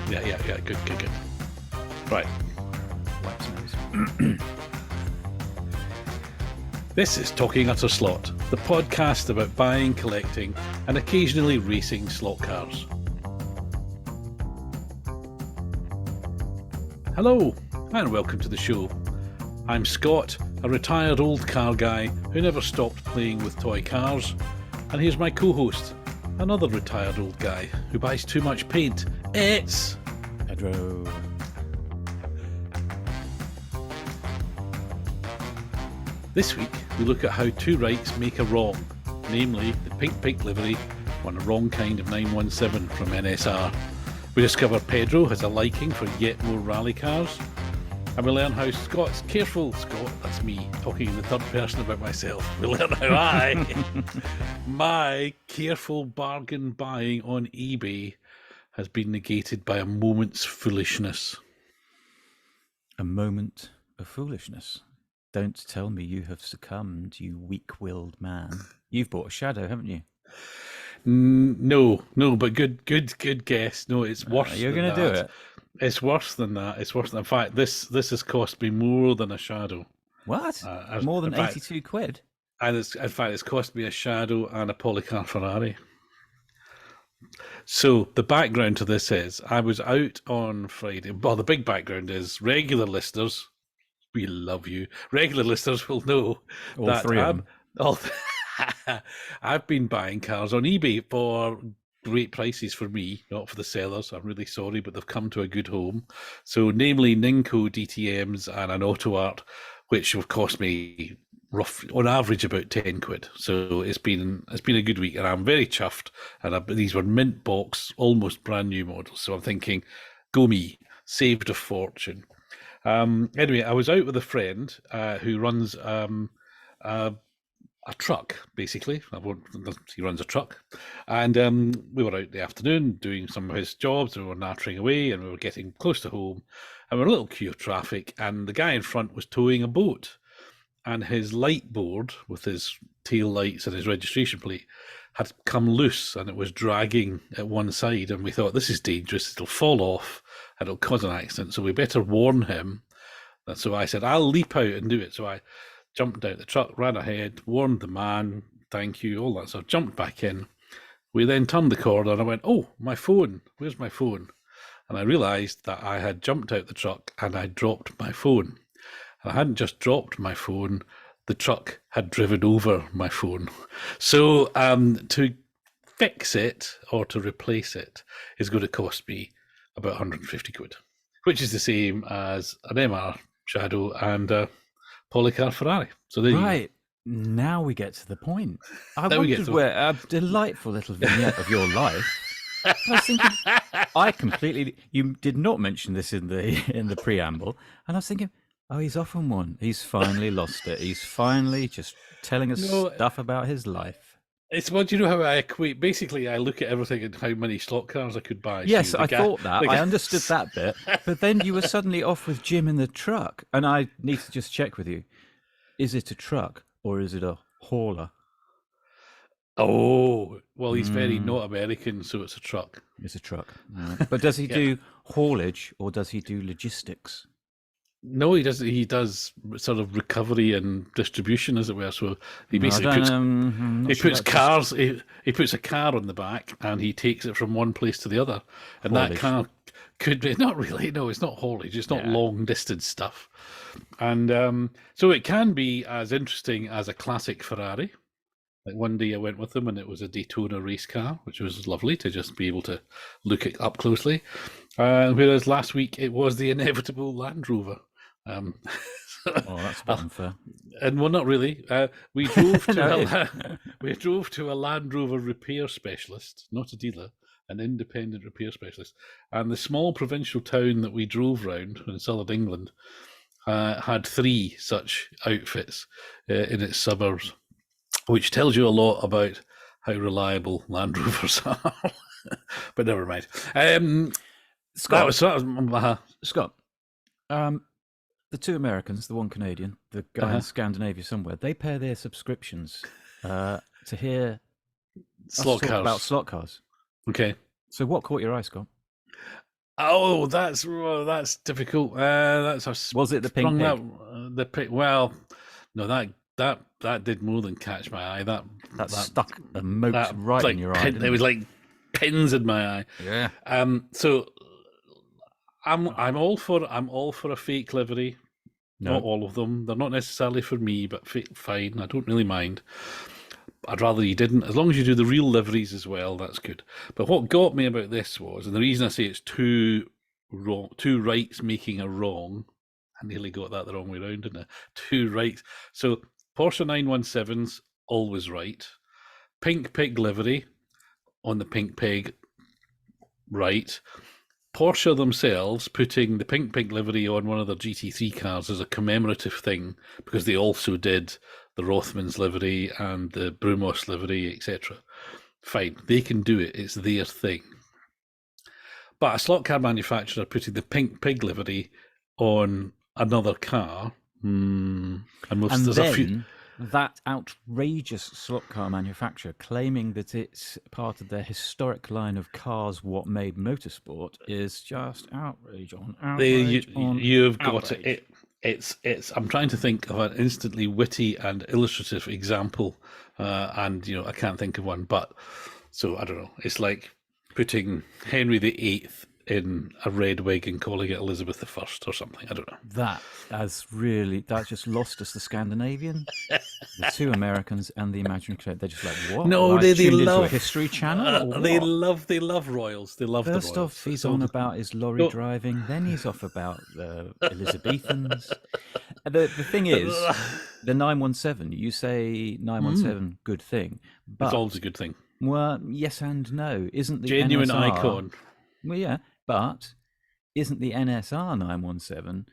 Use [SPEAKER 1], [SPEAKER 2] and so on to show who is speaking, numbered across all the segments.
[SPEAKER 1] Yeah. Good. Right. This is Talking Utter Slot, the podcast about buying, collecting, and occasionally racing slot cars. Hello, and welcome to the show. I'm Scott, a retired old car guy who never stopped playing with toy cars, and here's my co-host, another retired old guy who buys too much paint. It's
[SPEAKER 2] Pedro.
[SPEAKER 1] This week, we look at how two rights make a wrong, namely the pink livery on a wrong kind of 917 from NSR. We discover Pedro has a liking for yet more rally cars, and we learn how Scott, that's me, talking in the third person about myself. We learn how my careful bargain buying on eBay has been negated by a moment's foolishness.
[SPEAKER 2] A moment of foolishness. Don't tell me you have succumbed, you weak-willed man. You've bought a shadow, haven't you?
[SPEAKER 1] No, but good guess. No, it's worse.
[SPEAKER 2] You're going to do it.
[SPEAKER 1] It's worse than that. In fact, this has cost me more than a shadow.
[SPEAKER 2] What? More than 82 quid?
[SPEAKER 1] And it's cost me a shadow and a polycar Ferrari. So the background to this is I was out on Friday. Well, the big background is regular listeners. We love you. Regular listeners will know
[SPEAKER 2] all that three of them.
[SPEAKER 1] I've been buying cars on eBay for great prices for me, not for the sellers. I'm really sorry, but they've come to a good home. So, namely, Ninko DTMs and an AUTOart, which have cost me on average about 10 quid. So it's been a good week, and I'm very chuffed. And these were mint box, almost brand new models. So I'm thinking, go me, saved a fortune. Anyway, I was out with a friend who runs a truck, basically. He runs a truck. And we were out in the afternoon doing some of his jobs. We were nattering away and we were getting close to home. And we were in a little queue of traffic. And the guy in front was towing a boat. And his light board with his tail lights and his registration plate had come loose and it was dragging at one side. And we thought, this is dangerous. It'll fall off and it'll cause an accident. So we better warn him. And so I said, I'll leap out and do it. So I jumped out the truck, ran ahead, warned the man, thank you, all that. So I jumped back in. We then turned the corner and I went, oh, my phone, where's my phone? And I realised that I had jumped out the truck and I dropped my phone. And I hadn't just dropped my phone, the truck had driven over my phone. So to fix it or to replace it is going to cost me about 150 quid, which is the same as an MR Shadow and a polycar Ferrari. So there
[SPEAKER 2] right. You go. Now we get to the point. I wondered where a delightful little vignette of your life. I was thinking, you did not mention this in the preamble, and I was thinking, oh, he's off on one. He's finally lost it. He's finally just telling us stuff about his life.
[SPEAKER 1] It's what you know how I equate. Basically, I look at everything and how many slot cars I could buy.
[SPEAKER 2] Yes, I thought that. I understood that bit. But then you were suddenly off with Jim in the truck. And I need to just check with you. Is it a truck or is it a hauler?
[SPEAKER 1] Oh, well, he's very not American, so it's a truck.
[SPEAKER 2] It's a truck. Right. But does he do haulage or does he do logistics?
[SPEAKER 1] No, he doesn't. He does sort of recovery and distribution, as it were. So he basically puts a car on the back and he takes it from one place to the other. And haulage. That car could be not really. No, it's not haulage. It's not long distance stuff. And so it can be as interesting as a classic Ferrari. Like one day I went with him and it was a Daytona race car, which was lovely to just be able to look it up closely. Whereas last week it was the inevitable Land Rover.
[SPEAKER 2] That's a bit unfair.
[SPEAKER 1] And well, not really. We drove to a Land Rover repair specialist, not a dealer, an independent repair specialist. And the small provincial town that we drove round in southern England had 3 such outfits in its suburbs, which tells you a lot about how reliable Land Rovers are. But never mind.
[SPEAKER 2] Scott, the 2 Americans, the 1 Canadian, the guy in Scandinavia somewhere, they pay their subscriptions to hear
[SPEAKER 1] slot cars.
[SPEAKER 2] About slot cars.
[SPEAKER 1] Okay.
[SPEAKER 2] So what caught your eye, Scott?
[SPEAKER 1] Oh, that's difficult.
[SPEAKER 2] Was it the pink pig?
[SPEAKER 1] The pig. Well, no, that did more than catch my eye.
[SPEAKER 2] That stuck the moat right in your eye. Didn't
[SPEAKER 1] There was like pins in my eye.
[SPEAKER 2] Yeah.
[SPEAKER 1] So I'm all for a fake livery.
[SPEAKER 2] No.
[SPEAKER 1] Not all of them. They're not necessarily for me, but fine. I don't really mind. I'd rather you didn't. As long as you do the real liveries as well, that's good. But what got me about this was, and the reason I say it's two rights making a wrong, I nearly got that the wrong way around, didn't I? Two rights. So Porsche 917's always right. Pink pig livery on the pink pig, right. Porsche themselves putting the pink pig livery on one of their GT3 cars as a commemorative thing because they also did the Rothmans livery and the Brumos livery, etc. Fine, they can do it. It's their thing. But a slot car manufacturer putting the pink pig livery on another car,
[SPEAKER 2] that outrageous slot car manufacturer claiming that it's part of their historic line of cars what made motorsport is just outrage on outrage
[SPEAKER 1] you've got it. It's I'm trying to think of an instantly witty and illustrative example, and I can't think of one, but so I don't know. It's like putting Henry VIII in a red wig and calling it Elizabeth I or something. I don't know.
[SPEAKER 2] That just lost us the Scandinavian, the two Americans, and the imaginary creator. They're just like, what?
[SPEAKER 1] No, they love
[SPEAKER 2] into a History Channel.
[SPEAKER 1] They love royals. They love
[SPEAKER 2] First
[SPEAKER 1] the royals.
[SPEAKER 2] Off, he's on about his lorry driving. Then he's off about the Elizabethans. The thing is, the 917. You say 917, good thing, but
[SPEAKER 1] it's always a good thing.
[SPEAKER 2] Well, yes and no. Isn't the
[SPEAKER 1] genuine
[SPEAKER 2] NSR,
[SPEAKER 1] icon?
[SPEAKER 2] Well, yeah, but isn't the NSR 917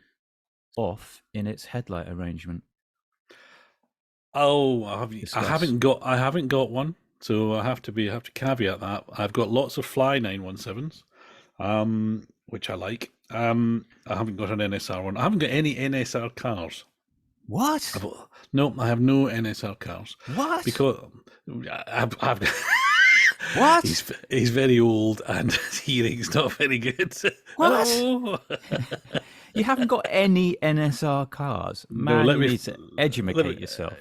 [SPEAKER 2] off in its headlight arrangement?
[SPEAKER 1] Oh, I haven't got one, so I have to caveat that. I've got lots of Fly 917s, which I like. I haven't got an NSR one. I haven't got any NSR cars.
[SPEAKER 2] What?
[SPEAKER 1] No, I have no NSR cars.
[SPEAKER 2] What?
[SPEAKER 1] Because I've
[SPEAKER 2] what?
[SPEAKER 1] He's very old and his hearing's not very good.
[SPEAKER 2] What? Oh. You haven't got any NSR cars? Man, you need to educate yourself.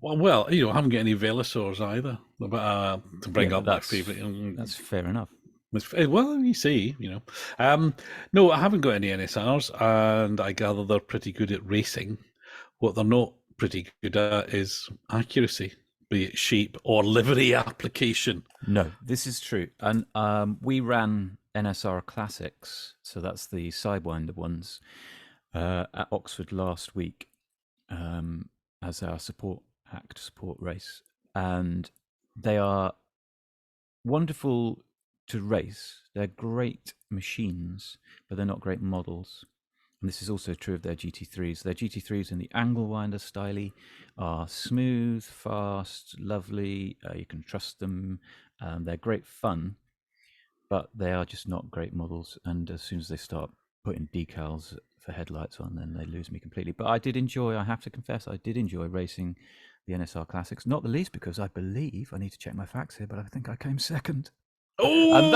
[SPEAKER 1] Well, I haven't got any Velosaurs either. To bring up my favourite.
[SPEAKER 2] That's fair enough.
[SPEAKER 1] Well, you see, no, I haven't got any NSRs, and I gather they're pretty good at racing. What they're not pretty good at is accuracy, be it shape or livery application.
[SPEAKER 2] No, this is true. And we ran NSR Classics, so that's the Sidewinder ones, at Oxford last week as our support race. And they are wonderful to race. They're great machines, but they're not great models. And this is also true of their GT3s. Their GT3s in the angle winder style are smooth, fast, lovely. You can trust them. They're great fun, but they are just not great models. And as soon as they start putting decals for headlights on, then they lose me completely. But I have to confess, I did enjoy racing the NSR Classics, not the least because I believe, I need to check my facts here, but I think I came second.
[SPEAKER 1] Oh,
[SPEAKER 2] and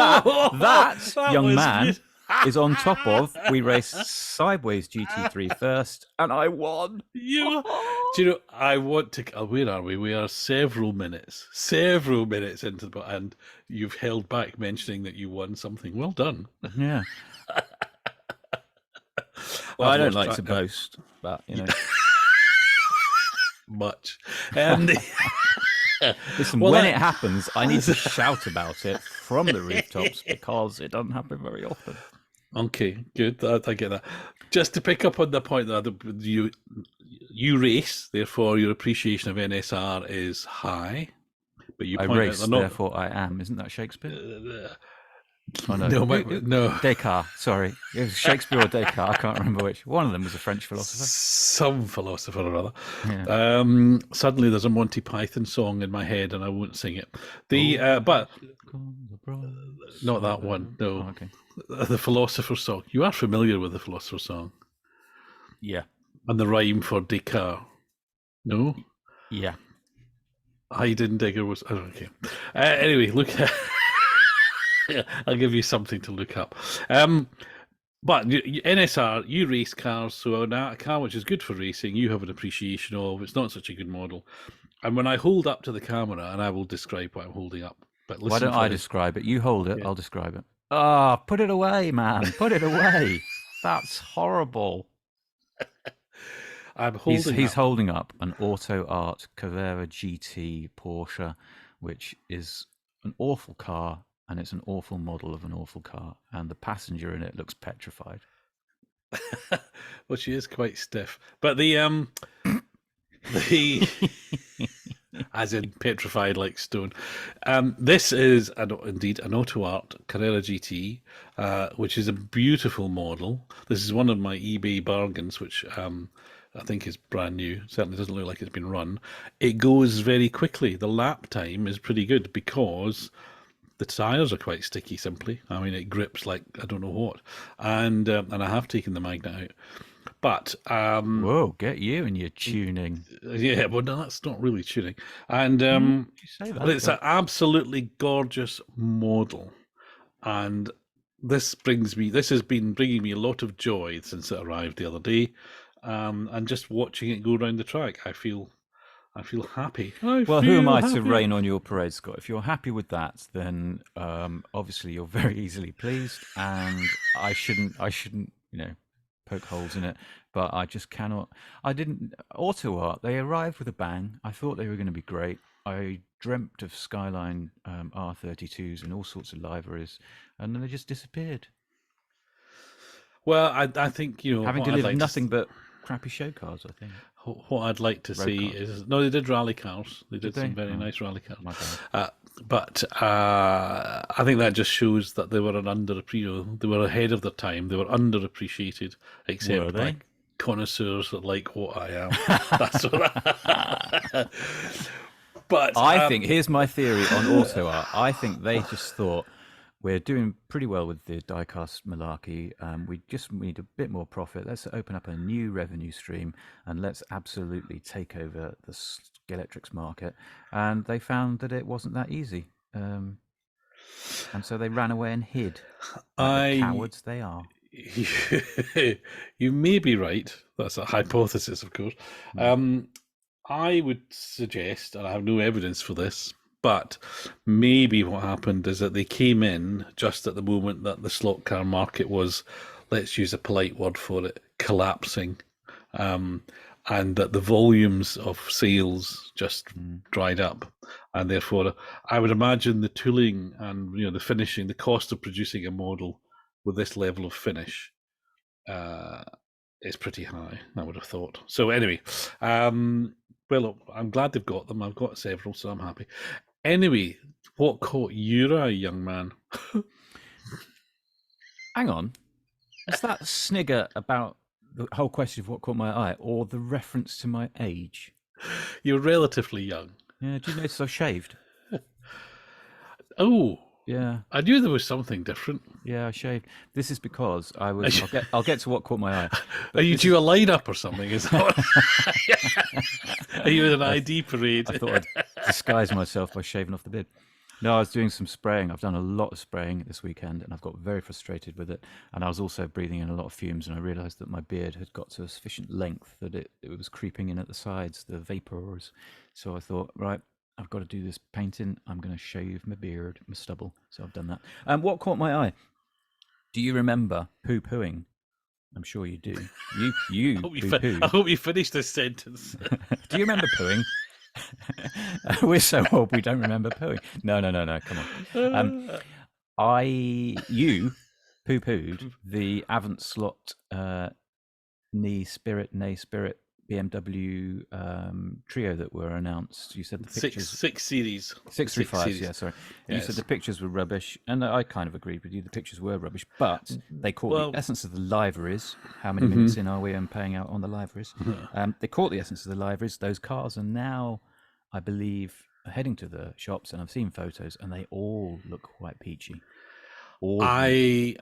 [SPEAKER 2] that young man good. Is on top of, we raced Sideways GT3 first, and I won.
[SPEAKER 1] Do you know, I want to, where are we? We are several minutes into the, and you've held back mentioning that you won something. Well done.
[SPEAKER 2] Yeah. Well, I don't like to boast, but,
[SPEAKER 1] much.
[SPEAKER 2] Listen, when it happens, I need to shout about it from the rooftops because it doesn't happen very often.
[SPEAKER 1] Okay, good. I get that. Just to pick up on the point that you race, therefore your appreciation of NSR is high. But you
[SPEAKER 2] I
[SPEAKER 1] point
[SPEAKER 2] race,
[SPEAKER 1] out not...
[SPEAKER 2] therefore I am. Isn't that Shakespeare?
[SPEAKER 1] Oh, no. No.
[SPEAKER 2] Descartes, sorry. It was Shakespeare or Descartes, I can't remember which. One of them was a French philosopher. Some
[SPEAKER 1] philosopher or other.
[SPEAKER 2] Yeah.
[SPEAKER 1] Suddenly there's a Monty Python song in my head and I won't sing it. But not that one, no.
[SPEAKER 2] Oh, okay.
[SPEAKER 1] The Philosopher's Song. You are familiar with the Philosopher's Song?
[SPEAKER 2] Yeah.
[SPEAKER 1] And the rhyme for Descartes? No?
[SPEAKER 2] Yeah.
[SPEAKER 1] Heidenegger was... Oh, okay. Anyway, look... I'll give you something to look up. But NSR, you race cars, so a car which is good for racing, you have an appreciation of. It's not such a good model. And when I hold up to the camera, and I will describe what I'm holding up. But
[SPEAKER 2] Why
[SPEAKER 1] listen
[SPEAKER 2] don't I
[SPEAKER 1] this.
[SPEAKER 2] describe it? You hold it,
[SPEAKER 1] Yeah.
[SPEAKER 2] I'll describe it. Ah, put it away, man. Put it away. That's horrible.
[SPEAKER 1] I'm holding
[SPEAKER 2] He's
[SPEAKER 1] up.
[SPEAKER 2] holding up an AUTOart Carrera GT Porsche, which is an awful car, and it's an awful model of an awful car, and the passenger in it looks petrified.
[SPEAKER 1] Well, she is quite stiff, but the as in petrified like stone. This is indeed an AUTOart Carrera GT, which is a beautiful model. This is one of my eBay bargains, which I think is brand new. Certainly doesn't look like it's been run. It goes very quickly. The lap time is pretty good because the tires are quite sticky. Simply, I mean, it grips like I don't know what, and I have taken the magnet out. But
[SPEAKER 2] whoa, get you and your tuning.
[SPEAKER 1] Yeah, well, no, that's not really tuning. And
[SPEAKER 2] You say that,
[SPEAKER 1] it's an absolutely gorgeous model, and this has been bringing me a lot of joy since it arrived the other day, and just watching it go around the track, I feel happy.
[SPEAKER 2] Well, who am I to rain on your parade, Scott? If you're happy with that, then obviously you're very easily pleased, and I shouldn't, poke holes in it. But I just cannot. I didn't. AUTOart, they arrived with a bang. I thought they were going to be great. I dreamt of Skyline R32s and all sorts of liveries, and then they just disappeared.
[SPEAKER 1] Well, I think
[SPEAKER 2] having delivered nothing but crappy show cars, I think.
[SPEAKER 1] What I'd like to see is they did rally cars. They did some very nice rally cars. But I think that just shows that they were they were ahead of their time. They were underappreciated, except by connoisseurs that like what I am. That's what. But
[SPEAKER 2] I think here's my theory on AUTOart. I think they just thought, we're doing pretty well with the diecast malarkey. We just need a bit more profit. Let's open up a new revenue stream and let's absolutely take over the Scalextric market. And they found that it wasn't that easy. And so they ran away and hid. Like the cowards they are.
[SPEAKER 1] You may be right. That's a hypothesis, of course. I would suggest, and I have no evidence for this, but maybe what happened is that they came in just at the moment that the slot car market was, let's use a polite word for it, collapsing, and that the volumes of sales just dried up, and therefore I would imagine the tooling and the finishing, the cost of producing a model with this level of finish is pretty high, I would have thought. So anyway, well, I'm glad they've got them. I've got several, so I'm happy. Anyway, what caught your eye, young man?
[SPEAKER 2] Hang on. Is that snigger about the whole question of what caught my eye, or the reference to my age?
[SPEAKER 1] You're relatively young.
[SPEAKER 2] Yeah, do you notice I've shaved?
[SPEAKER 1] Oh.
[SPEAKER 2] Yeah.
[SPEAKER 1] I knew there was something different.
[SPEAKER 2] Yeah, I shaved. This is because I was. I'll get to what caught my eye.
[SPEAKER 1] Are you due a lineup or something? Is that Are you in an ID parade?
[SPEAKER 2] I thought I'd disguise myself by shaving off the beard. No, I was doing some spraying. I've done a lot of spraying this weekend, and I've got very frustrated with it. And I was also breathing in a lot of fumes, and I realised that my beard had got to a sufficient length that it was creeping in at the sides, the vapours. So I thought, right, I've got to do this painting. I'm going to shave my beard, my stubble. So I've done that. And what caught my eye? Do you remember poo-pooing? I'm sure you do. You poo-poo.
[SPEAKER 1] I hope you finished this sentence.
[SPEAKER 2] Do you remember pooing? We're so old we don't remember pooing. No. Come on. You poo-pooed the AvantSlot Spirit BMW trio that were announced. You said the pictures...
[SPEAKER 1] Six series.
[SPEAKER 2] 635, yeah, sorry. Yes. You said the pictures were rubbish, and I kind of agreed with you. The pictures were rubbish, but they caught the essence of the liveries. How many minutes in are we paying out on the liveries? They caught the essence of the liveries. Those cars are now, I believe, heading to the shops, and I've seen photos, and they all look quite peachy.
[SPEAKER 1] I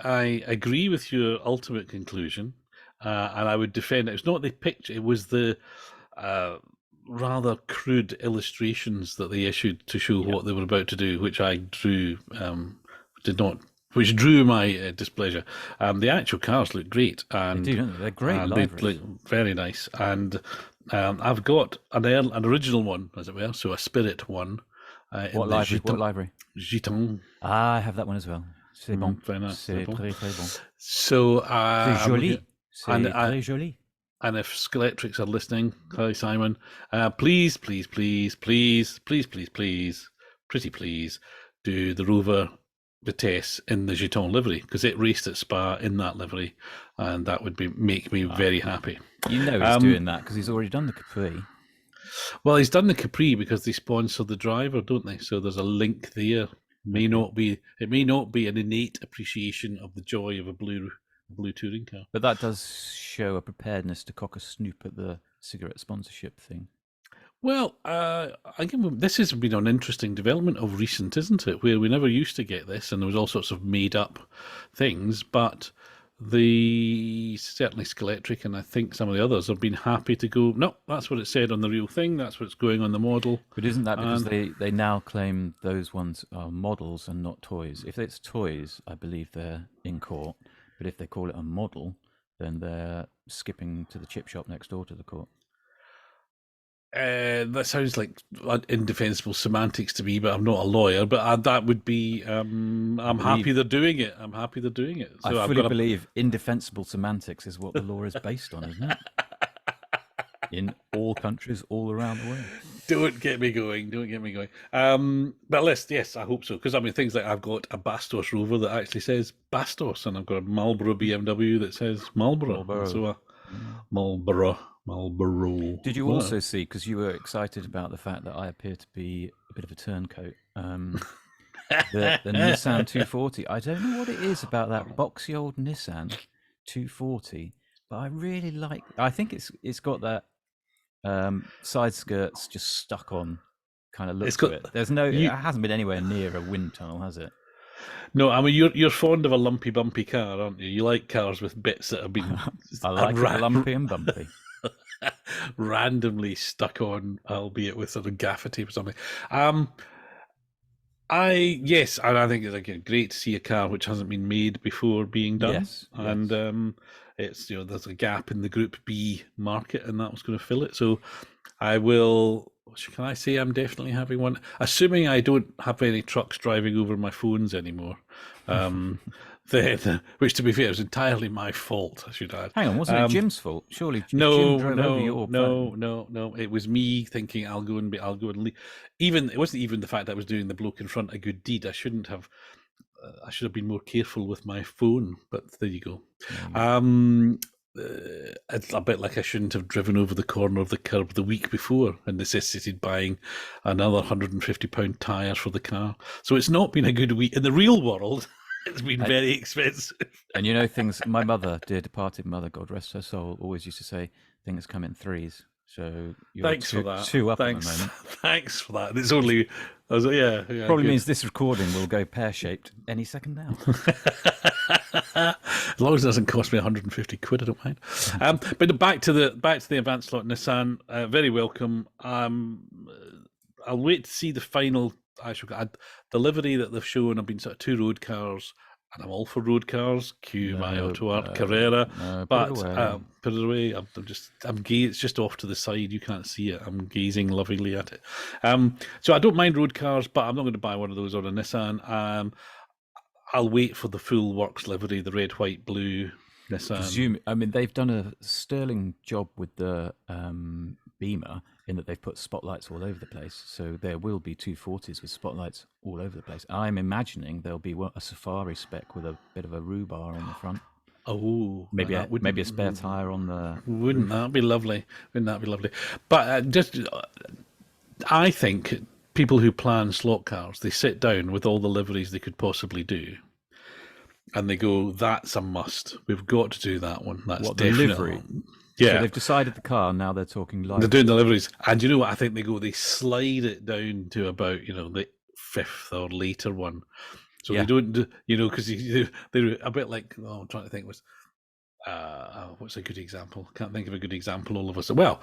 [SPEAKER 1] agree with your ultimate conclusion. And I would defend it. It's not the picture; it was the rather crude illustrations that they issued to show what they were about to do, which I drew which drew my displeasure. The actual cars look great, and
[SPEAKER 2] they do, don't they? They're great liveries.
[SPEAKER 1] They look very nice. And I've got an original one, as it were, so a Spirit one.
[SPEAKER 2] What livery? What livery?
[SPEAKER 1] Gitanes.
[SPEAKER 2] I have that one as well. C'est bon.
[SPEAKER 1] Very nice.
[SPEAKER 2] C'est très très bon.
[SPEAKER 1] So
[SPEAKER 2] c'est joli. C'est très joli.
[SPEAKER 1] And if Scalextrics are listening, hi Simon, please, please, please, please, please, please, please, pretty please, do the Rover Vitesse in the Gitanes livery, because it raced at Spa in that livery, and that would make me very happy.
[SPEAKER 2] You know he's doing that because he's already done the Capri.
[SPEAKER 1] Well, he's done the Capri because they sponsor the driver, don't they? So there's a link there. It may not be an innate appreciation of the joy of a blue touring car,
[SPEAKER 2] but that does show a preparedness to cock a snoop at the cigarette sponsorship thing.
[SPEAKER 1] Well, this has been an interesting development of recent, isn't it? Where we never used to get this, and there was all sorts of made-up things, but certainly Scalextric and I think some of the others have been happy to go, no, that's what it said on the real thing, that's what's going on the model.
[SPEAKER 2] But isn't that because they now claim those ones are models and not toys? If it's toys, I believe they're in court, but if they call it a model, then they're skipping to the chip shop next door to the court.
[SPEAKER 1] That sounds like indefensible semantics to me, but I'm not a lawyer. But that would be, I'm happy they're doing it. I'm happy they're doing it.
[SPEAKER 2] So I fully believe indefensible semantics is what the law is based on, isn't it? In all countries, all around the world.
[SPEAKER 1] Don't get me going. But yes, I hope so. Because I mean, things like I've got a Bastos Rover that actually says Bastos, and I've got a Marlboro BMW that says Marlboro. So Marlboro.
[SPEAKER 2] Did you also see, because you were excited about the fact that I appear to be a bit of a turncoat, the Nissan 240? I don't know what it is about that boxy old Nissan 240, but I really like. I think it's got that side skirts just stuck on kind of look to it. There's it hasn't been anywhere near a wind tunnel, has it?
[SPEAKER 1] No, I mean you're fond of a lumpy, bumpy car, aren't you? You like cars with bits that have been
[SPEAKER 2] I like it lumpy and bumpy.
[SPEAKER 1] Randomly stuck on, albeit with sort of gaffer tape or something. I think it's great to see a car which hasn't been made before being done.
[SPEAKER 2] Yes.
[SPEAKER 1] And it's there's a gap in the Group B market, and that was going to fill it. So I will. Can I say I'm definitely having one? Assuming I don't have any trucks driving over my phones anymore. Then, which to be fair is entirely my fault, I should add.
[SPEAKER 2] Hang on, wasn't it Jim's fault? Surely Jim drove over your phone.
[SPEAKER 1] No. It was me thinking I'll go and leave. It wasn't even the fact that I was doing the bloke in front a good deed. I shouldn't have. I should have been more careful with my phone. But there you go. It's a bit like I shouldn't have driven over the corner of the curb the week before and necessitated buying another £150 tyre for the car. So it's not been a good week in the real world. It's been very expensive.
[SPEAKER 2] And you know things, my mother, dear departed mother, God rest her soul, always used to say things come in threes. So you're
[SPEAKER 1] Thanks for that.
[SPEAKER 2] Two up at the moment.
[SPEAKER 1] Thanks for that. It's only, yeah.
[SPEAKER 2] Probably means this recording will go pear-shaped any second now.
[SPEAKER 1] As long as it doesn't cost me 150 quid, I don't mind. But back to the AvantSlot Nissan. Very welcome. I'll wait to see the final delivery that they've shown. I've been sort of 2 road cars, and I'm all for road cars. Cue my AUTOart Carrera, but put it away. It's just off to the side. You can't see it. I'm gazing lovingly at it. So I don't mind road cars, but I'm not going to buy one of those on a Nissan. I'll wait for the full works livery, the red, white, blue Nissan.
[SPEAKER 2] I mean, they've done a sterling job with the Beemer in that they've put spotlights all over the place. So there will be 240s with spotlights all over the place. I'm imagining there'll be a safari spec with a bit of a rhubar on the front.
[SPEAKER 1] Oh,
[SPEAKER 2] maybe a spare tire on the.
[SPEAKER 1] Wouldn't that be lovely? But I think people who plan slot cars, they sit down with all the liveries they could possibly do, and they go, "That's a must. We've got to do that one. That's definitely
[SPEAKER 2] livery."
[SPEAKER 1] Yeah,
[SPEAKER 2] so they've decided the car. Now they're talking livery.
[SPEAKER 1] They're doing the liveries, and you know what? I think they slide it down to about the 5th or later one. So they don't, because they're a bit like. Oh, I'm trying to think. What's a good example? Can't think of a good example. All of us. Well,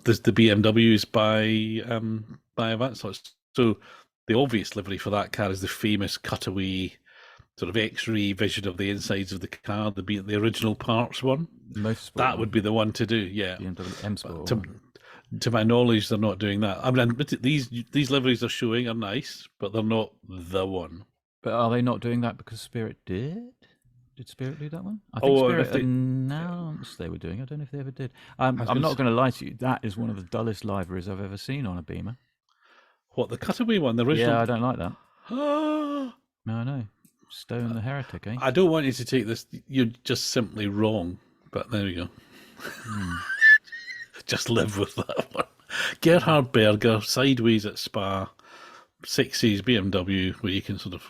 [SPEAKER 1] there's the BMWs by AvantSlot. So the obvious livery for that car is the famous cutaway sort of X-ray vision of the insides of the car, the original parts one.
[SPEAKER 2] Motorsport
[SPEAKER 1] That would be the one to do. Yeah.
[SPEAKER 2] BMW M Sport.
[SPEAKER 1] To my knowledge, they're not doing that. I mean, these liveries they're showing are nice, but they're not the one.
[SPEAKER 2] But are they not doing that because Spirit did? Did Spirit do that one? I think Spirit announced they were doing. I don't know if they ever did. I'm not going to lie to you. That is one of the dullest liveries I've ever seen on a Beemer.
[SPEAKER 1] What, the cutaway one? The original?
[SPEAKER 2] Yeah, I don't like that. No, I know. Stone the heretic, eh?
[SPEAKER 1] I don't want you to take this. You're just simply wrong. But there we go. Just live with that one. Gerhard Berger, sideways at Spa, 60s BMW, where you can sort of,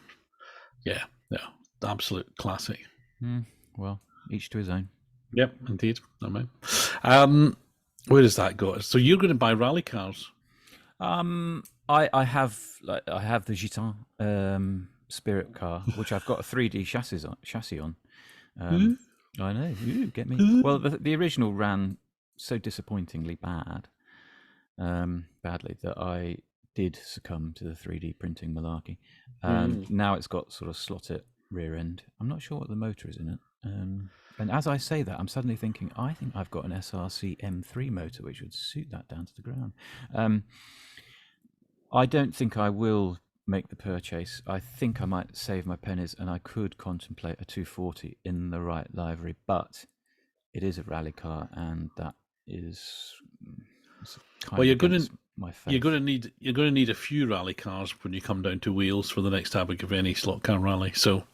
[SPEAKER 1] yeah, absolute classic.
[SPEAKER 2] Well, each to his own.
[SPEAKER 1] Yep, indeed. No mind. Where does that go? So you're going to buy rally cars?
[SPEAKER 2] I have the Gitanes Spirit car, which I've got a 3D chassis on. I know. You get me. Well, the original ran so disappointingly badly that I did succumb to the 3D printing malarkey. Now it's got sort of slotted rear end. I'm not sure what the motor is in it. And as I say that, I'm suddenly thinking, I think I've got an SRC M3 motor, which would suit that down to the ground. I don't think I will make the purchase. I think I might save my pennies, and I could contemplate a 240 in the right livery, but it is a rally car, and that is
[SPEAKER 1] you're going to need a few rally cars when you come down to Wales for the next Abergavenny slot car rally. So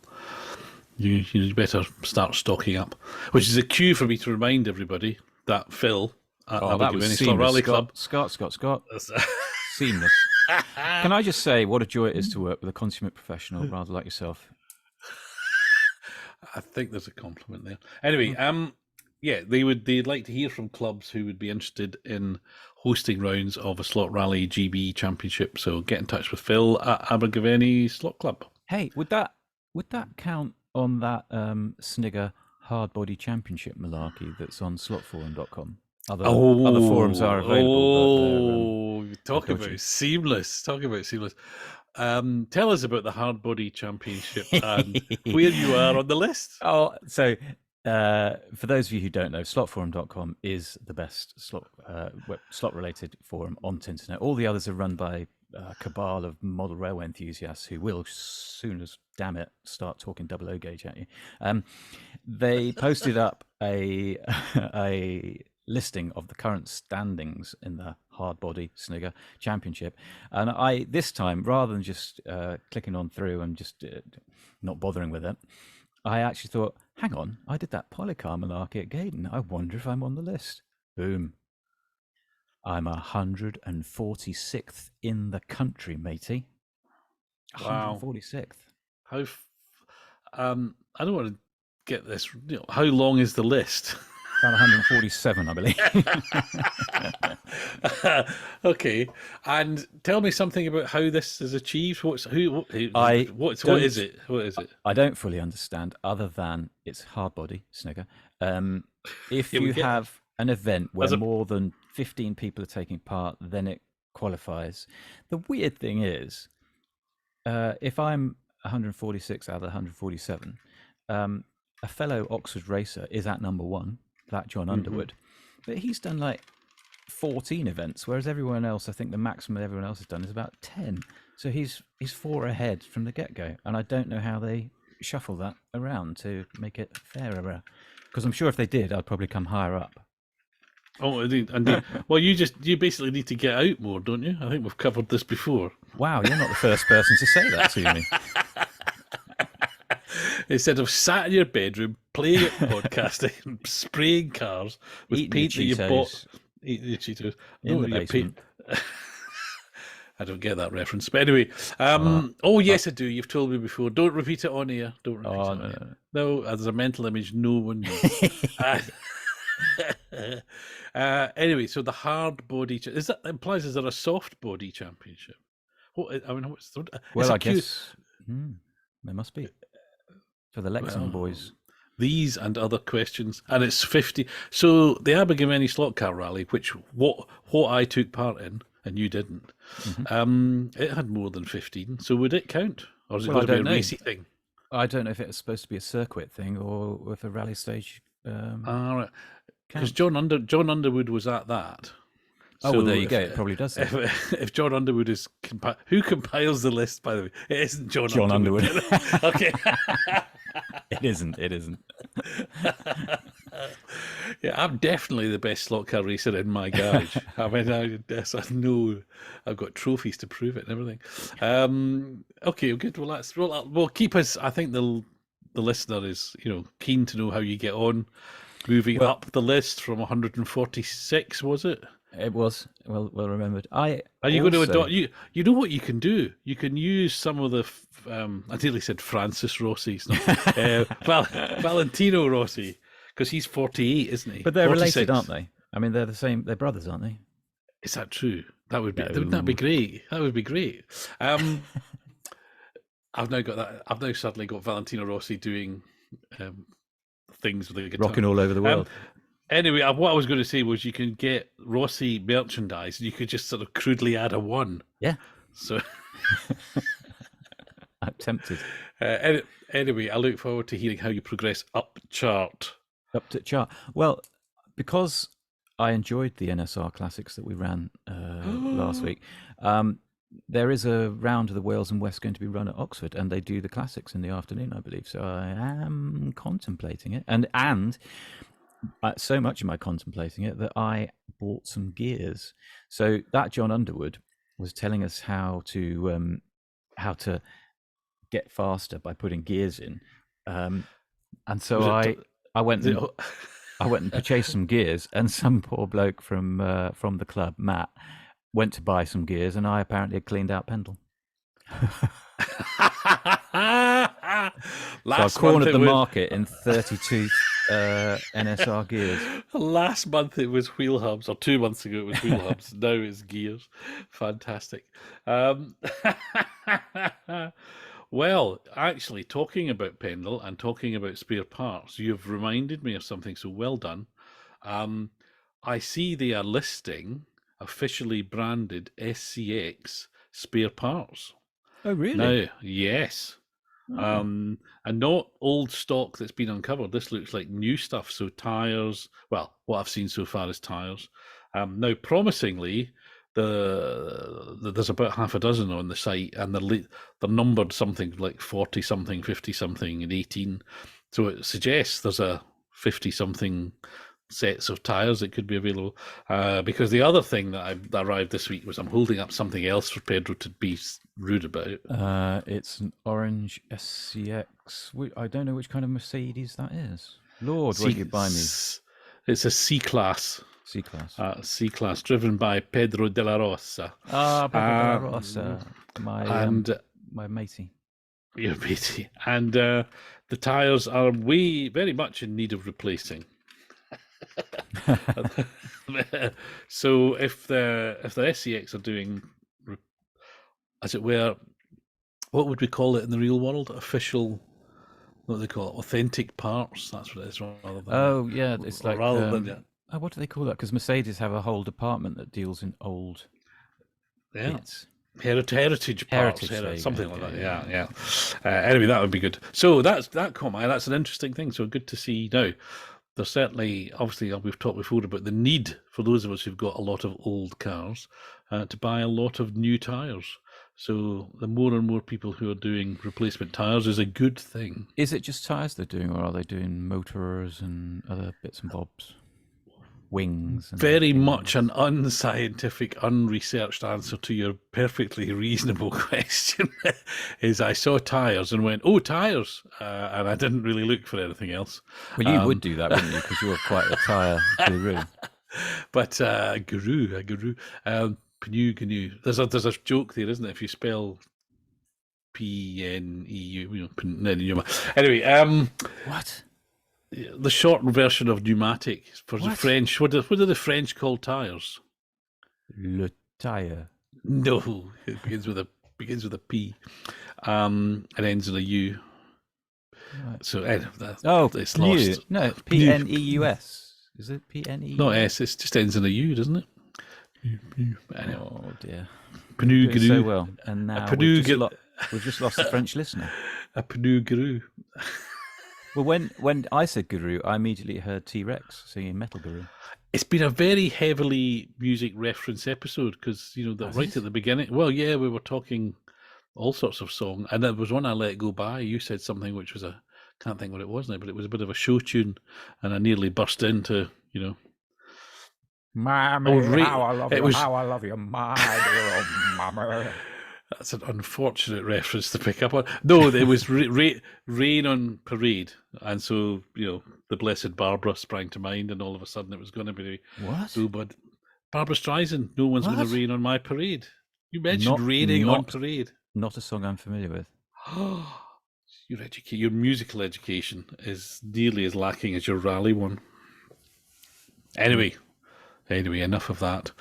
[SPEAKER 1] you better start stocking up. Which is a cue for me to remind everybody that Phil at Abergavenny Slot Rally Club.
[SPEAKER 2] Scott. Seamless. Can I just say what a joy it is to work with a consummate professional rather like yourself?
[SPEAKER 1] I think there's a compliment there. Anyway, yeah, they'd like to hear from clubs who would be interested in hosting rounds of a slot rally GB championship. So get in touch with Phil at Abergavenny Slot Club.
[SPEAKER 2] Hey, would that count on that Snigger hardbody championship malarkey that's on slotforum.com? Other forums are available.
[SPEAKER 1] Talk about seamless. Tell us about the hardbody championship and where you are on the list.
[SPEAKER 2] So for those of you who don't know, slotforum.com is the best slot related forum on the internet. All the others are run by a cabal of model railway enthusiasts who will, soon as damn it, start talking double O gauge at you. They posted up a listing of the current standings in the hardbody Snigger championship, and I this time, rather than just clicking on through and just not bothering with it, I actually thought, hang on, I did that polycar malarkey at Gaydon. I wonder if I'm on the list. Boom. I'm 146th in the country, matey.
[SPEAKER 1] Wow.
[SPEAKER 2] 146th.
[SPEAKER 1] How? I don't want to get this. How long is the list?
[SPEAKER 2] About 147, I believe.
[SPEAKER 1] Okay, and tell me something about how this is achieved. What is it? What is it?
[SPEAKER 2] I don't fully understand, other than it's hardbody Snigger. If you have an event where more than 15 people are taking part, then it qualifies. The weird thing is, if I'm 146 out of 147, a fellow Oxford racer is at number one, that John Underwood, but he's done like 14 events, whereas everyone else, I think the maximum everyone else has done is about 10. So he's 4 ahead from the get-go, and I don't know how they shuffle that around to make it fairer, because I'm sure if they did, I'd probably come higher up.
[SPEAKER 1] Oh, indeed. Well, you basically need to get out more, don't you? I think we've covered this before.
[SPEAKER 2] Wow, you're not the first person to say that to me.
[SPEAKER 1] Instead of sat in your bedroom playing at podcasting and spraying cars with paint that you bought, eating your Cheetos
[SPEAKER 2] in the basement.
[SPEAKER 1] I don't get that reference, but anyway. Yes, I do. You've told me before. Don't repeat it on air. Don't repeat it on air. No, as a mental image, no one knows. Anyway, so the hard body implies is there a soft body championship?
[SPEAKER 2] I guess there must be for the Lexington boys.
[SPEAKER 1] These and other questions, and it's 50. So the Abergavenny Slot Car Rally, which what I took part in and you didn't, it had more than 15. So would it count, or is it going to be a racy thing?
[SPEAKER 2] I don't know if it was supposed to be a circuit thing or if a rally stage
[SPEAKER 1] Right. Because
[SPEAKER 2] counts.
[SPEAKER 1] John Underwood was at that.
[SPEAKER 2] Oh, well, there
[SPEAKER 1] So
[SPEAKER 2] you go. It probably does then.
[SPEAKER 1] if John Underwood is who compiles the list, by the way, it isn't
[SPEAKER 2] John Underwood.
[SPEAKER 1] Okay.
[SPEAKER 2] It isn't. It isn't.
[SPEAKER 1] Yeah, I'm definitely the best slot car racer in my garage. I mean, I know I've got trophies to prove it and everything. Okay, good. Well, we'll keep us. I think the listener is keen to know how you get on, moving up the list from 146. Was it?
[SPEAKER 2] It was well remembered.
[SPEAKER 1] Are you going to adopt? You know what you can do? You can use some of the. I nearly said Francis Rossi's, Valentino Rossi, because he's 48, isn't he?
[SPEAKER 2] But they're
[SPEAKER 1] 46.
[SPEAKER 2] related, aren't they? I mean, they're the same. They're brothers, aren't they?
[SPEAKER 1] Is that true? That would be. No. Wouldn't that be great? That would be great. I've now got that. I've now suddenly got Valentino Rossi doing things with the guitar,
[SPEAKER 2] rocking all over the world.
[SPEAKER 1] Anyway, what I was going to say was you can get Rossi merchandise and you could just sort of crudely add a 1.
[SPEAKER 2] Yeah.
[SPEAKER 1] So
[SPEAKER 2] I'm tempted.
[SPEAKER 1] Anyway, I look forward to hearing how you progress up chart.
[SPEAKER 2] Up to chart. Well, because I enjoyed the NSR Classics that we ran last week, there is a round of the Wales and West going to be run at Oxford, and they do the Classics in the afternoon, I believe. So I am contemplating it. And so much am I contemplating it that I bought some gears. So that John Underwood was telling us how to get faster by putting gears in, and so I went and purchased some gears, and some poor bloke from the club, Matt, went to buy some gears, and I apparently had cleaned out Pendle. So I cornered the market in 32 NSR gears.
[SPEAKER 1] Last month it was wheel hubs, or 2 months ago it was wheel hubs. Now it's gears. Fantastic. Well, actually, talking about Pendle and talking about spare parts, you've reminded me of something, so well done. I see they are listing officially branded SCX spare parts.
[SPEAKER 2] Oh, really?
[SPEAKER 1] Now, yes. And not old stock that's been uncovered. This looks like new stuff. So tires, well, what I've seen so far is tires. Now, promisingly, there's about half a dozen on the site, and they're numbered something like 40 something, 50 something, and 18. So it suggests there's a 50 something sets of tires that could be available. Because the other thing that arrived this week was I'm holding up something else for Pedro to be rude about.
[SPEAKER 2] It's an orange SCX. I don't know which kind of Mercedes that is. Lord, what did you buy me?
[SPEAKER 1] It's a C-Class.
[SPEAKER 2] C-Class.
[SPEAKER 1] C-Class, driven by Pedro de la Rosa.
[SPEAKER 2] Pedro de la Rosa. My matey.
[SPEAKER 1] Your matey. And the tyres are very much in need of replacing. So if the SCX are doing, as it were, what would we call it in the real world? Official, what do they call it? Authentic parts. That's what it is. Rather than,
[SPEAKER 2] it's like what do they call that? Because Mercedes have a whole department that deals in old bits.
[SPEAKER 1] Heritage parts, something like that. Yeah. Anyway, that would be good. So that's an interesting thing. So good to see now. There's certainly, obviously, we've talked before about the need for those of us who've got a lot of old cars to buy a lot of new tyres. So the more and more people who are doing replacement tyres is a good thing.
[SPEAKER 2] Is it just tyres they're doing, or are they doing motors and other bits and bobs? Wings?
[SPEAKER 1] Very much an unscientific, unresearched answer to your perfectly reasonable question is I saw tyres and went, oh, tyres, and I didn't really look for anything else.
[SPEAKER 2] Well, you would do that, wouldn't you? Because you're quite a tyre guru.
[SPEAKER 1] But a guru. Pneu. There's a joke there, isn't it? If you spell P-N-E-U, anyway.
[SPEAKER 2] What?
[SPEAKER 1] The short version of pneumatic for the French. What do the French call tires?
[SPEAKER 2] Le tire.
[SPEAKER 1] No, it begins with a P, and ends in a U. Right. So it's lost.
[SPEAKER 2] No, P-N-E-U-S. Is it P-N-E-U?
[SPEAKER 1] Not S. It just ends in a U, doesn't it?
[SPEAKER 2] Anyway. Oh dear.
[SPEAKER 1] Pneu
[SPEAKER 2] so well, and now We've just lost a French listener.
[SPEAKER 1] A pneu guru.
[SPEAKER 2] Well, when I said guru, I immediately heard T-Rex singing Metal Guru.
[SPEAKER 1] It's been a very heavily music reference episode because, right at the beginning, well, yeah, we were talking all sorts of song, and there was one, I Let Go By. You said something which was can't think what it was now, but it was a bit of a show tune, and I nearly burst into,
[SPEAKER 2] Mommy, how I love you, how I love you, my dear mommy.
[SPEAKER 1] That's an unfortunate reference to pick up on. No, it was Rain on Parade, and so the Blessed Barbara sprang to mind, and all of a sudden it was going to be
[SPEAKER 2] what?
[SPEAKER 1] Oh, but Barbara Streisand. No one's going to rain on my parade. You mentioned raining on parade.
[SPEAKER 2] Not a song I'm familiar with.
[SPEAKER 1] Your musical education is nearly as lacking as your rally one. Anyway, enough of that.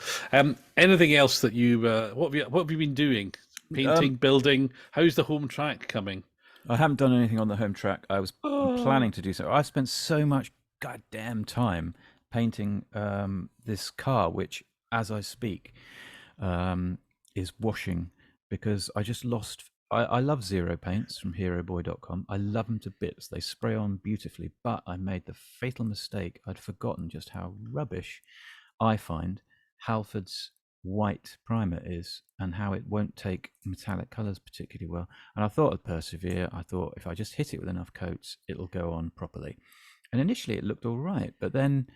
[SPEAKER 1] Anything else that you? What have you been doing? Painting, building. How's the home track coming?
[SPEAKER 2] I haven't done anything on the home track. I was planning to do so. I've spent so much goddamn time painting this car, which, as I speak, is washing because I just lost. I love Zero paints from heroboy.com. I love them to bits. They spray on beautifully, but I made the fatal mistake. I'd forgotten just how rubbish I find Halford's white primer is and how it won't take metallic colors particularly well. And I thought I'd persevere. I thought if I just hit it with enough coats, it'll go on properly. And initially it looked all right, but then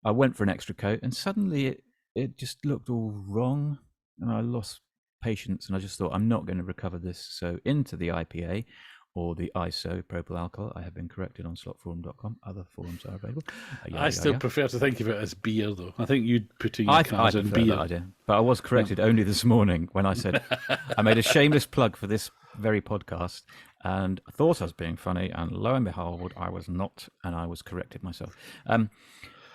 [SPEAKER 2] I went for an extra coat and suddenly it just looked all wrong and I lost patience and I just thought I'm not going to recover this. So into the IPA or the ISO propyl alcohol. I have been corrected on slotforum.com. Other forums are available.
[SPEAKER 1] I still prefer to think of it as beer, though. I think you'd putting your cars in beer.
[SPEAKER 2] That idea. But I was corrected only this morning when I said I made a shameless plug for this very podcast and I thought I was being funny, and lo and behold, I was not, and I was corrected myself.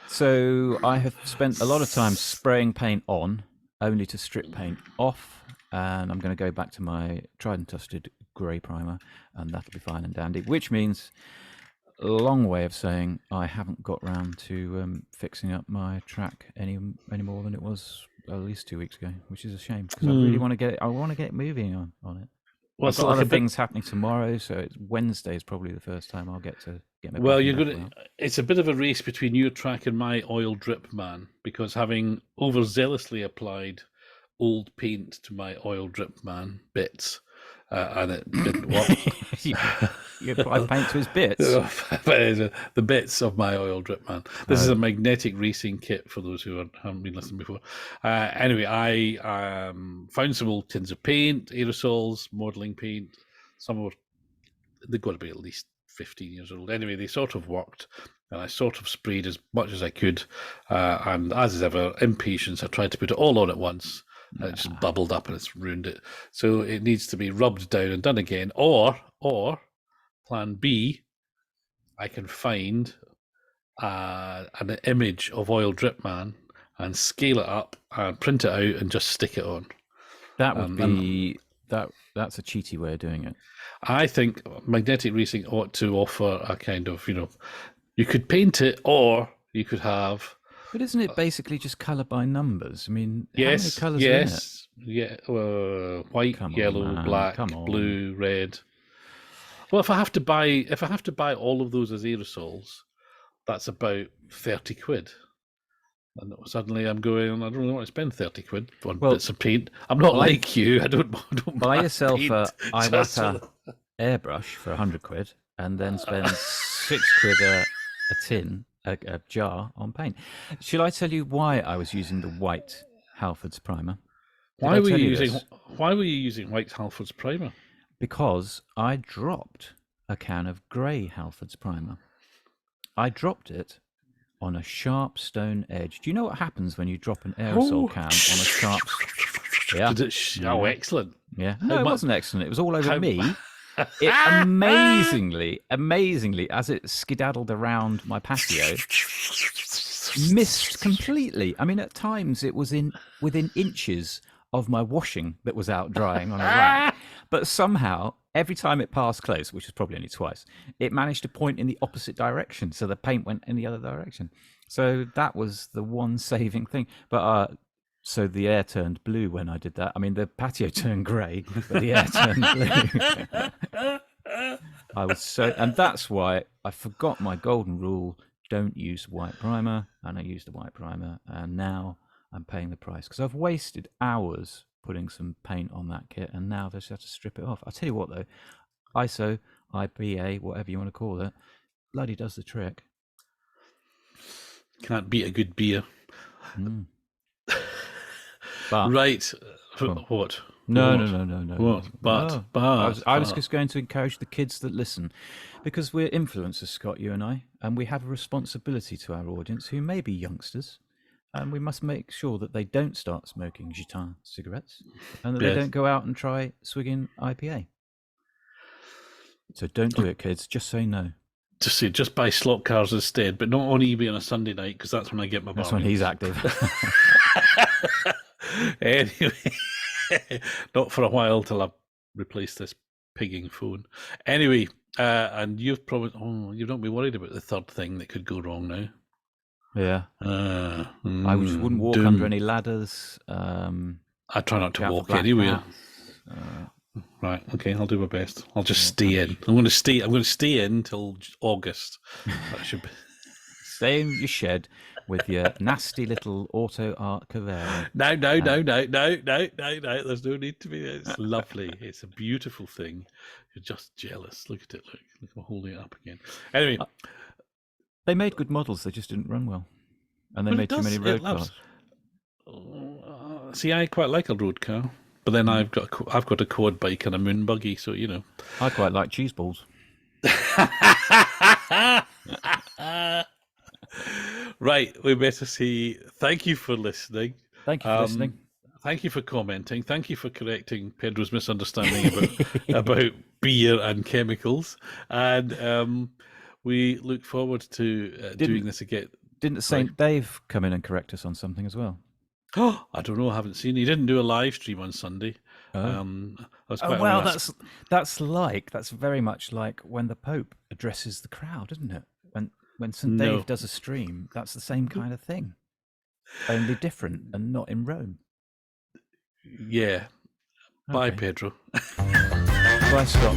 [SPEAKER 2] So I have spent a lot of time spraying paint on, only to strip paint off, and I'm going to go back to my tried and trusted grey primer, and that'll be fine and dandy, which means a long way of saying I haven't got round to fixing up my track any more than it was at least 2 weeks ago, which is a shame because I really want to get it moving on it. Well, I've got other things happening tomorrow, so Wednesday is probably the first time I'll get to get my.
[SPEAKER 1] Well, it's a bit of a race between your track and my oil drip man, because having overzealously applied old paint to my oil drip man bits, and it didn't work.
[SPEAKER 2] You applied paint to his bits?
[SPEAKER 1] The bits of my oil drip man. This is a magnetic racing kit for those who haven't been listening before. Anyway, I found some old tins of paint, aerosols, modelling paint. They've got to be at least 15 years old. Anyway, they sort of worked, and I sort of sprayed as much as I could. And as is ever, impatience, I tried to put it all on at once. And it just bubbled up and it's ruined it. So it needs to be rubbed down and done again. Or plan B, I can find an image of Oil Drip Man and scale it up and print it out and just stick it on.
[SPEAKER 2] That would be that's a cheaty way of doing it.
[SPEAKER 1] I think magnetic racing ought to offer a kind of, you could paint it or you could have.
[SPEAKER 2] But isn't it basically just colour by numbers? I mean, how many colours are in it?
[SPEAKER 1] Yeah, white, yellow, black, blue, red. Well, if I have to buy all of those as aerosols, that's about 30 quid. And suddenly I'm going, I don't really want to spend 30 quid on bits of paint. I'm not like you. I don't
[SPEAKER 2] buy yourself a Iwata airbrush for 100 quid and then spend 6 quid a tin. A jar on paint. Shall I tell you why I was using the white Halford's primer?
[SPEAKER 1] Why were you using white Halford's primer?
[SPEAKER 2] Because I dropped a can of grey Halford's primer. I dropped it on a sharp stone edge. Do you know what happens when you drop an aerosol can on a sharp? Yeah.
[SPEAKER 1] Oh, excellent.
[SPEAKER 2] Yeah. No, it wasn't excellent. It was all over me. It amazingly, as it skedaddled around my patio, missed completely. I mean, at times it was within inches of my washing that was out drying on a rack. But somehow, every time it passed close, which was probably only twice, it managed to point in the opposite direction. So the paint went in the other direction. So that was the one saving thing. But So the air turned blue when I did that. I mean, the patio turned grey, but the air turned blue. I was so, and that's why I forgot my golden rule: don't use white primer. And I used the white primer, and now I'm paying the price because I've wasted hours putting some paint on that kit, and now they just have to strip it off. I'll tell you what, though, ISO, IPA, whatever you want to call it, bloody does the trick.
[SPEAKER 1] Can't beat a good beer.
[SPEAKER 2] But,
[SPEAKER 1] right.
[SPEAKER 2] Well,
[SPEAKER 1] What?
[SPEAKER 2] No.
[SPEAKER 1] What? But
[SPEAKER 2] I was just going to encourage the kids that listen, because we're influencers, Scott, you and I, and we have a responsibility to our audience who may be youngsters, and we must make sure that they don't start smoking Gitanes cigarettes, and that they don't go out and try swigging IPA. So don't do it, kids. Just say no.
[SPEAKER 1] Just buy slot cars instead, but not on eBay on a Sunday night, because that's when I get my bargains.
[SPEAKER 2] That's when he's active.
[SPEAKER 1] Anyway, not for a while till I replace this pigging phone. Anyway, and you've probably you've not been worried about the third thing that could go wrong now.
[SPEAKER 2] Yeah. I just wouldn't walk under any ladders.
[SPEAKER 1] I try not to walk anywhere. Right. Okay. I'll do my best. I'll just stay in. I'm going to stay in till August. That should be.
[SPEAKER 2] Stay in your shed with your nasty little AUTOart Carrera.
[SPEAKER 1] No. There's no need to be. It's lovely. It's a beautiful thing. You're just jealous. Look at it. Look. I'm holding it up again. Anyway,
[SPEAKER 2] they made good models. They just didn't run well, and they made too many road cars.
[SPEAKER 1] See, I quite like a road car, but then I've got a quad bike and a moon buggy, so you know.
[SPEAKER 2] I quite like cheese balls.
[SPEAKER 1] Right, we better say thank you for listening.
[SPEAKER 2] Thank you for listening.
[SPEAKER 1] Thank you for commenting. Thank you for correcting Pedro's misunderstanding about beer and chemicals. And we look forward to doing this again.
[SPEAKER 2] Didn't St. Dave come in and correct us on something as well?
[SPEAKER 1] Oh, I don't know. I haven't seen. He didn't do a live stream on Sunday.
[SPEAKER 2] That's very much like when the Pope addresses the crowd, isn't it? When St. Dave does a stream, that's the same kind of thing, only different and not in Rome.
[SPEAKER 1] Yeah. Okay. Bye, Pedro.
[SPEAKER 2] Bye, Scott.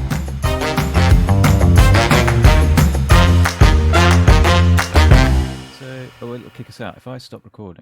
[SPEAKER 2] So, it'll kick us out if I stop recording.